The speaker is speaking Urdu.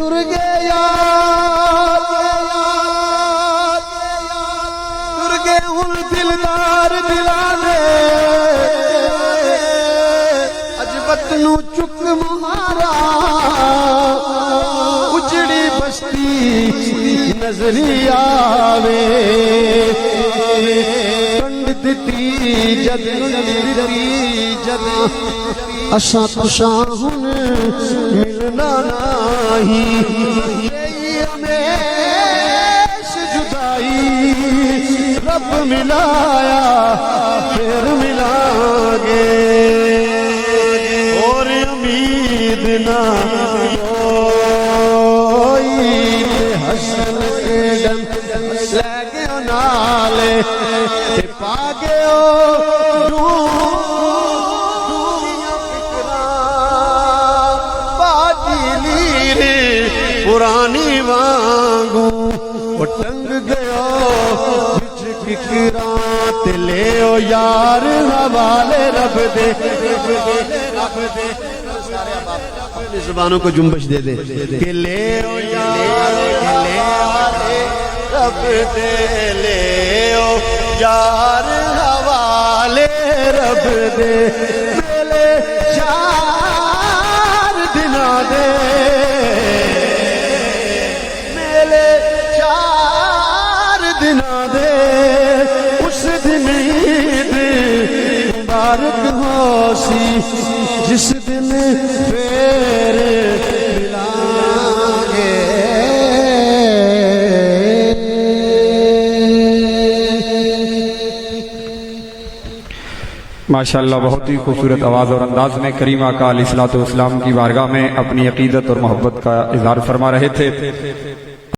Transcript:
ٹر گئے یار ٹر گئے ان دلدار دلانے اجبت نو چک مہارا اجڑی بستی نظری آوے دتی جد اساں تساں ہن ملنا نہیں ہمیش جدائی رب ملایا پھر ملیں گے اور امید نہ کوئی حسن کے دم لے گئے نالے پاگے پرانی وانگو وہ ٹنگ گیا بچ فکراں تے لے او یار حوالے رب دے اپنی زبانوں کو جنبش دے دے کہ لے او یار رب دے لے او یار حوالے رب دے میلے چار دنا دے میلے چار دنا دے اس دن عید مبارک ہو سی جس دن پھر ماشاءاللہ بہت ہی خوبصورت آواز اور انداز میں کریم آقا علیہ الصلوۃ والسلام کی بارگاہ میں اپنی عقیدت اور محبت کا اظہار فرما رہے تھے۔